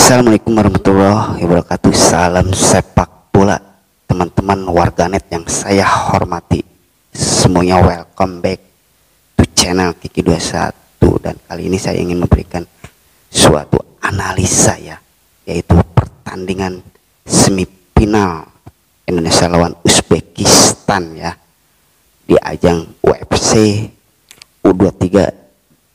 Assalamualaikum warahmatullahi wabarakatuh. Salam sepak bola, teman-teman warganet yang saya hormati. Semuanya welcome back to channel Kiki 21. Dan kali ini saya ingin memberikan suatu analisa ya, yaitu pertandingan semifinal Indonesia lawan Uzbekistan ya, di ajang UFC U23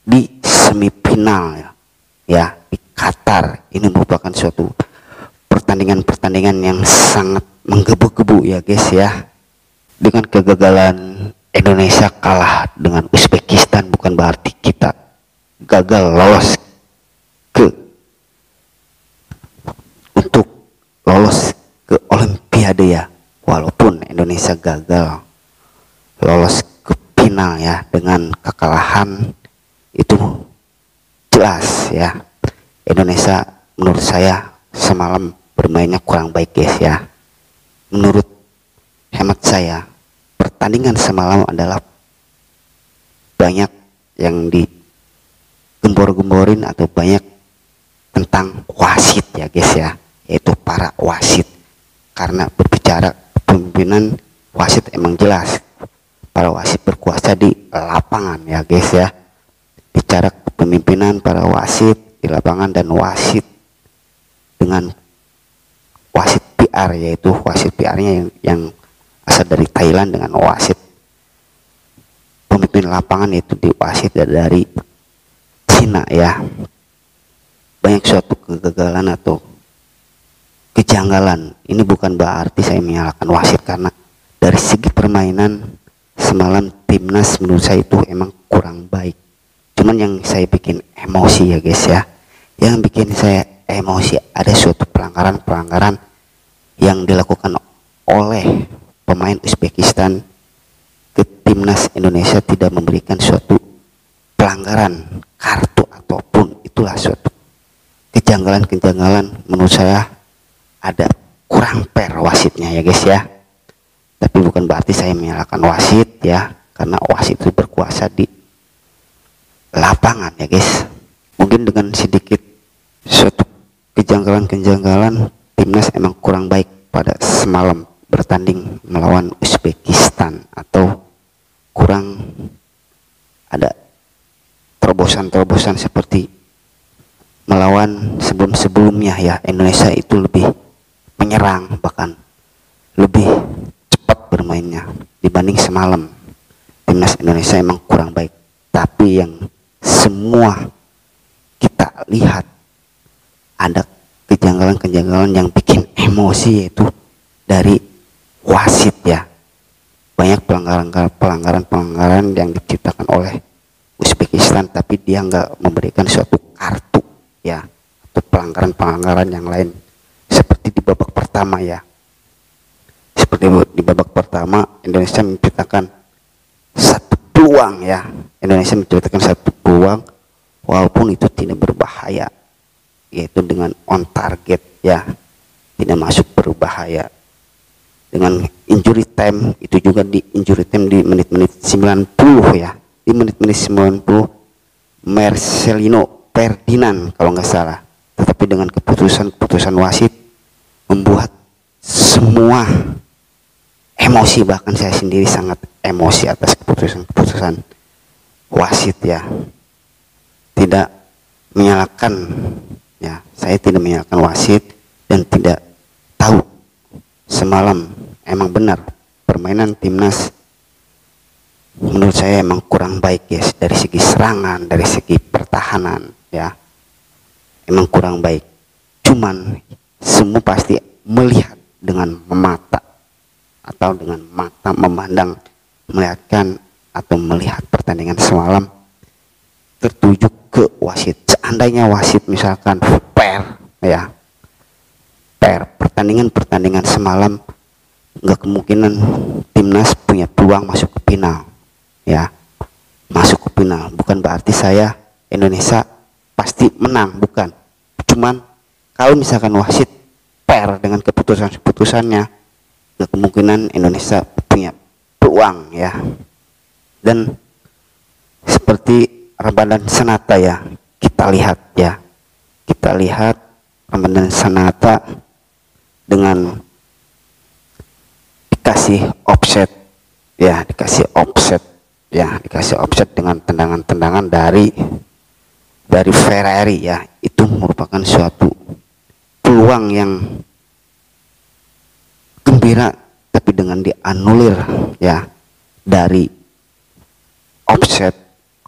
di semifinal ya di Qatar. Ini merupakan suatu pertandingan yang sangat menggebu-gebu ya guys ya. Dengan kegagalan Indonesia kalah dengan Uzbekistan bukan berarti kita gagal lolos untuk lolos ke Olimpiade ya. Walaupun Indonesia gagal lolos ke final ya dengan kekalahan, itu jelas ya Indonesia menurut saya semalam bermainnya kurang baik guys ya. Menurut hemat saya pertandingan semalam adalah banyak yang digembor-gemborin atau banyak tentang wasit ya guys ya, yaitu para wasit. Karena berbicara kepemimpinan wasit emang jelas para wasit berkuasa di lapangan ya guys ya. Bicara kepemimpinan para wasit di lapangan dan wasit dengan wasit PR, yaitu wasit PR-nya yang asal dari Thailand, dengan wasit pemimpin lapangan yaitu di wasit dari Cina ya. Banyak suatu kegagalan atau kejanggalan. Ini bukan berarti saya menyalahkan wasit, karena dari segi permainan semalam timnas menurut saya itu emang kurang baik. Cuman yang saya bikin emosi ya guys ya, yang bikin saya emosi ada suatu pelanggaran yang dilakukan oleh pemain Uzbekistan ke timnas Indonesia, tidak memberikan suatu pelanggaran kartu ataupun itulah suatu kejanggalan menurut saya ada kurang fair wasitnya ya guys ya. Tapi bukan berarti saya menyalahkan wasit ya, karena wasit itu berkuasa di lapangan ya guys. Mungkin dengan sedikit suatu kejanggalan timnas emang kurang baik pada semalam bertanding melawan Uzbekistan, atau kurang ada terobosan seperti melawan sebelumnya ya. Indonesia itu lebih menyerang, bahkan lebih cepat bermainnya dibanding semalam. Timnas Indonesia emang kurang baik, tapi yang semua kita lihat ada kejanggalan yang bikin emosi, yaitu dari wasit ya. Banyak pelanggaran yang diciptakan oleh Uzbekistan, tapi dia nggak memberikan suatu kartu ya, atau pelanggaran yang lain seperti di babak pertama ya. Seperti di babak pertama Indonesia menciptakan satu peluang ya. Indonesia menciptakan satu peluang walaupun itu tidak berbahaya, yaitu dengan on target ya, tidak masuk berbahaya. Dengan injury time, itu juga di injury time di menit-menit 90 ya, di menit-menit 90 Marcelino Ferdinand kalau nggak salah. Tetapi dengan keputusan wasit membuat semua emosi, bahkan saya sendiri sangat emosi atas keputusan wasit ya. Tidak menyalahkan ya, saya tidak menyalahkan wasit dan tidak tahu semalam emang benar permainan timnas menurut saya emang kurang baik guys. Dari segi serangan, dari segi pertahanan ya, emang kurang baik. Cuman semua pasti melihat dengan mata, atau dengan mata memandang, melihatkan atau melihat pertandingan semalam tertuju ke wasit. Seandainya wasit misalkan fair ya, fair pertandingan semalam, nggak kemungkinan timnas punya peluang masuk ke final ya. Masuk ke final bukan berarti saya Indonesia pasti menang, bukan. Cuman kalau misalkan wasit fair dengan keputusannya, nggak kemungkinan Indonesia punya peluang ya. Dan seperti Ramadan Sanata ya, kita lihat Ramadan Sananta dengan dikasih offset ya, dikasih offset dengan tendangan-tendangan dari Ferrari ya, itu merupakan suatu peluang yang gembira, tapi dengan dianulir ya dari offset.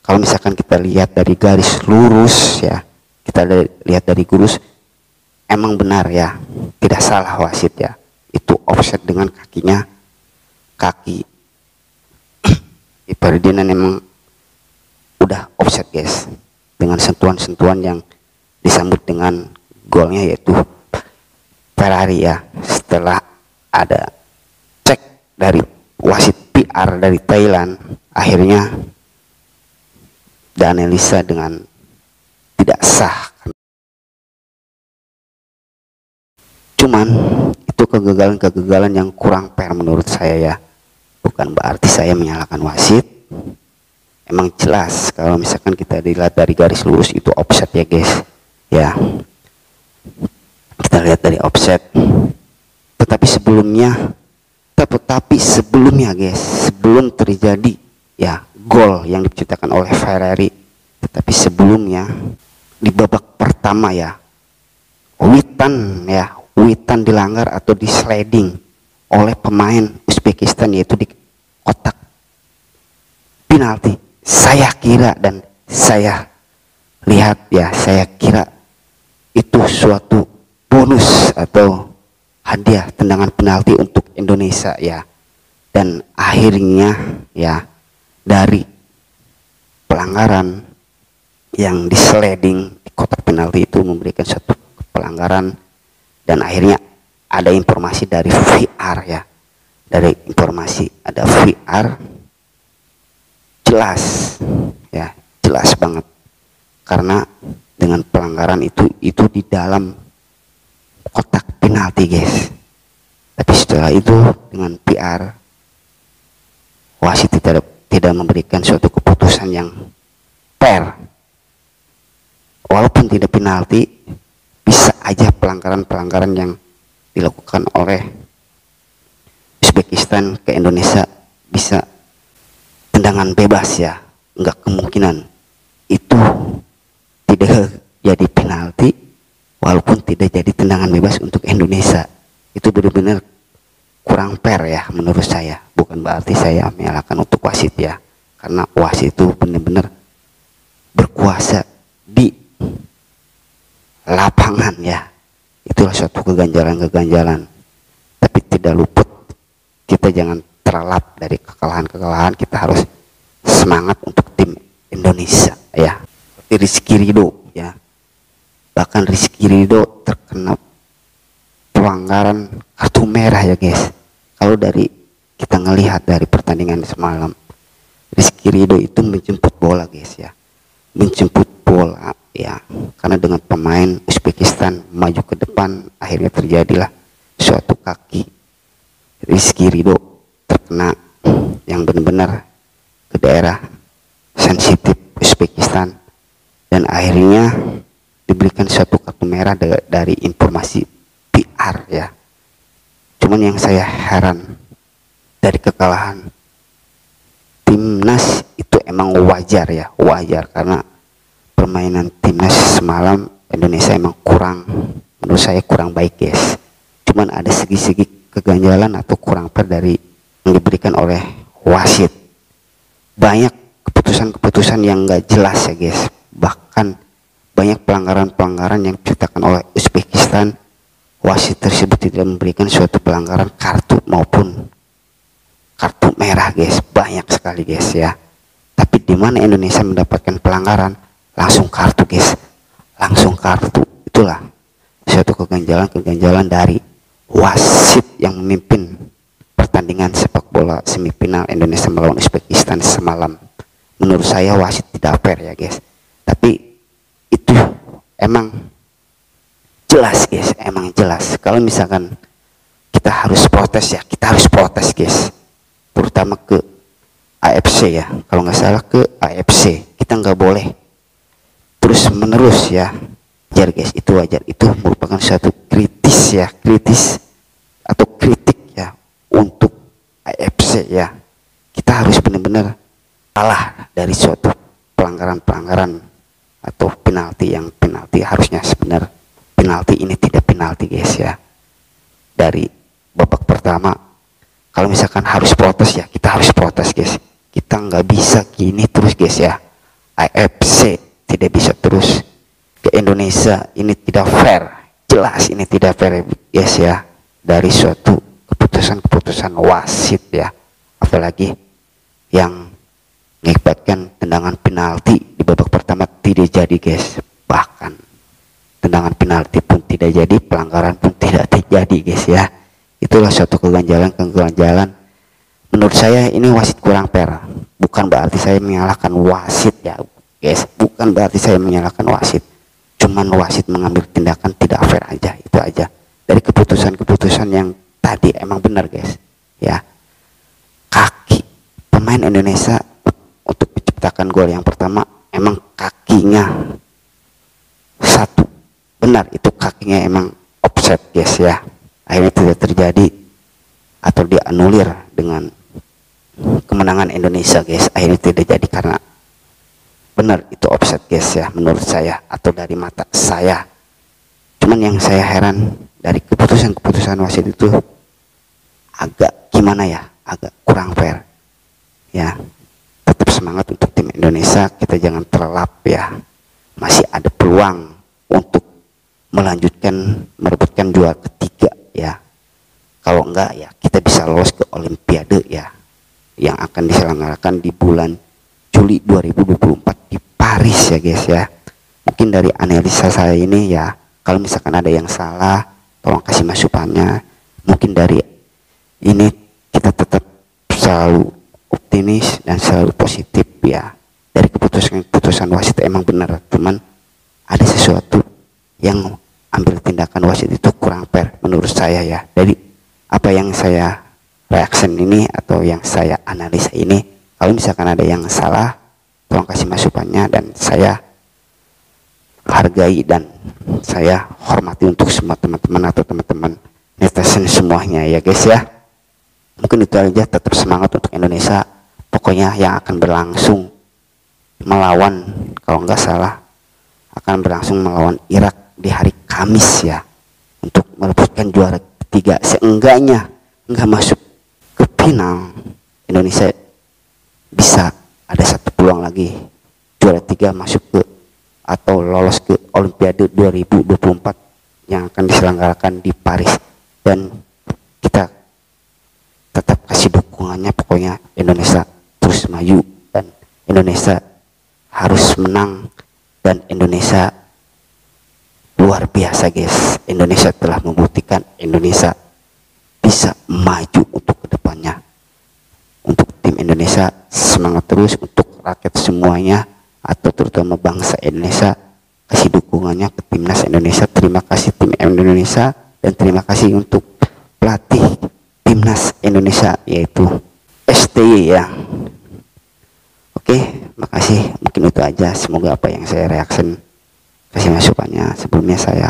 Kalau misalkan kita lihat dari garis lurus ya, kita lihat dari garis, emang benar ya, tidak salah wasit ya, itu offset dengan kakinya, kaki Ferdinand emang udah offset guys, dengan sentuhan-sentuhan yang disambut dengan golnya yaitu Ferrari ya. Setelah ada cek dari wasit PR dari Thailand, akhirnya dianalisa dengan tidak sah. Cuman itu kegagalan yang kurang fair menurut saya ya. Bukan berarti saya menyalahkan wasit. Emang jelas kalau misalkan kita dilihat dari garis lurus itu offset ya guys. Ya. Kita lihat dari offset. Tetapi sebelumnya guys, sebelum terjadi ya gol yang diciptakan oleh Ferrari, tetapi sebelumnya di babak pertama ya, Witan dilanggar atau di sliding oleh pemain Uzbekistan, yaitu di kotak penalti. Saya kira dan saya lihat ya, saya kira itu suatu bonus atau hadiah tendangan penalti untuk Indonesia ya. Dan akhirnya ya dari pelanggaran yang di sliding di kotak penalti itu memberikan satu pelanggaran, dan akhirnya ada informasi dari VR ya. Dari informasi ada VR, jelas ya, jelas banget, karena dengan pelanggaran itu di dalam kotak penalti guys. Tapi setelah itu dengan PR, wasit tidak memberikan suatu keputusan yang fair. Walaupun tidak penalti, bisa aja pelanggaran-pelanggaran yang dilakukan oleh Uzbekistan ke Indonesia bisa tendangan bebas ya, enggak kemungkinan itu tidak jadi penalti walaupun tidak jadi tendangan bebas untuk Indonesia. Itu benar-benar kurang fair ya menurut saya. Bukan berarti saya menyalahkan untuk wasit ya, karena wasit itu benar-benar berkuasa di lapangan ya. Itulah suatu keganjalan-keganjalan. Tapi tidak luput, kita jangan terlelap dari kekalahan-kekalahan. Kita harus semangat untuk tim Indonesia ya. Seperti Rizky Ridho ya, bahkan Rizky Ridho terkena pelanggaran kartu merah ya guys. Kalau dari kita ngelihat dari pertandingan semalam, Rizky Ridho itu menjemput bola guys ya, menjemput bola ya, karena dengan pemain Uzbekistan maju ke depan, akhirnya terjadilah suatu kaki Rizky Ridho terkena yang benar-benar ke daerah sensitif Uzbekistan, dan akhirnya diberikan suatu kartu merah dari informasi PR ya. Cuman yang saya heran dari kekalahan timnas itu emang wajar ya, wajar, karena permainan timnas semalam Indonesia emang kurang, menurut saya kurang baik guys. Cuman ada segi-segi keganjalan atau kurang fair dari yang diberikan oleh wasit. Banyak keputusan-keputusan yang gak jelas ya guys, bahkan banyak pelanggaran-pelanggaran yang diciptakan oleh Uzbekistan. Wasit tersebut tidak memberikan suatu pelanggaran kartu maupun kartu merah guys, banyak sekali guys ya. Tapi di mana Indonesia mendapatkan pelanggaran, langsung kartu guys, langsung kartu. Itulah suatu keganjalan dari wasit yang memimpin pertandingan sepak bola semifinal Indonesia melawan Uzbekistan semalam. Menurut saya wasit tidak fair ya guys. Tapi itu emang jelas guys, emang jelas. Kalau misalkan kita harus protes ya, kita harus protes guys, terutama ke AFC ya, kalau nggak salah ke AFC. Kita nggak boleh terus menerus ya wajar guys, itu wajar, itu merupakan suatu kritis ya, kritis atau kritik ya untuk AFC ya. Kita harus benar-benar kalah dari suatu pelanggaran-pelanggaran atau penalti yang penalti harusnya sebenarnya penalti ini tidak penalti guys ya. Dari babak pertama kalau misalkan harus protes ya kita harus protes guys, kita nggak bisa gini terus guys ya. AFC tidak bisa terus ke Indonesia, ini tidak fair, jelas ini tidak fair guys ya, dari suatu keputusan-keputusan wasit ya, apalagi yang mengakibatkan tendangan penalti di babak pertama tidak jadi guys, bahkan tendangan penalti pun tidak jadi, pelanggaran pun tidak terjadi guys ya. Itulah suatu keganjalan menurut saya. Ini wasit kurang fair, bukan berarti saya menyalahkan wasit ya guys, bukan berarti saya menyalahkan wasit, cuman wasit mengambil tindakan tidak fair aja, itu aja. Dari keputusan-keputusan yang tadi emang benar guys ya, kaki pemain Indonesia untuk menciptakan gol yang pertama emang kakinya satu, benar itu kakinya emang offset guys ya, akhirnya tidak terjadi atau dianulir dengan kemenangan Indonesia guys, akhirnya tidak jadi karena benar itu offset guys ya menurut saya atau dari mata saya. Cuman yang saya heran dari keputusan-keputusan wasit itu agak gimana ya, agak kurang fair ya. Tetap semangat untuk tim Indonesia, kita jangan terlelap ya, masih ada peluang untuk melanjutkan merebutkan juara ketiga ya. Kalau enggak ya kita bisa lolos ke Olimpiade ya yang akan diselenggarakan di bulan Juli 2024 di Paris ya guys ya. Mungkin dari analisa saya ini ya, kalau misalkan ada yang salah tolong kasih masukannya. Mungkin dari ini kita tetap selalu optimis dan selalu positif ya. Dari keputusan wasit emang benar, cuman ada sesuatu yang ambil tindakan wasit itu kurang fair menurut saya ya. Dari apa yang saya reaction ini atau yang saya analisa ini, kalau misalkan ada yang salah tolong kasih masukannya, dan saya hargai dan saya hormati untuk semua teman-teman atau teman-teman netizen semuanya ya guys ya. Mungkin itu aja, tetap semangat untuk Indonesia. Pokoknya yang akan berlangsung melawan, kalau nggak salah akan berlangsung melawan Irak di hari Kamis ya, untuk merebutkan juara ketiga. Seenggaknya nggak masuk ke final, Indonesia bisa ada satu peluang lagi juara tiga masuk ke atau lolos ke Olimpiade 2024 yang akan diselenggarakan di Paris. Dan kita tetap kasih dukungannya, pokoknya Indonesia terus maju dan Indonesia harus menang, dan Indonesia luar biasa guys. Indonesia telah membuktikan Indonesia bisa maju untuk kedepannya. Untuk tim Indonesia semangat terus, untuk rakyat semuanya atau terutama bangsa Indonesia kasih dukungannya ke timnas Indonesia. Terima kasih tim Indonesia, dan terima kasih untuk pelatih timnas Indonesia yaitu STY ya. Oke, makasih. Mungkin itu aja, semoga apa yang saya reaction kasih masukannya. Sebelumnya saya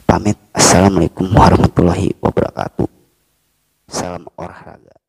pamit. Assalamualaikum warahmatullahi wabarakatuh. Salam olahraga.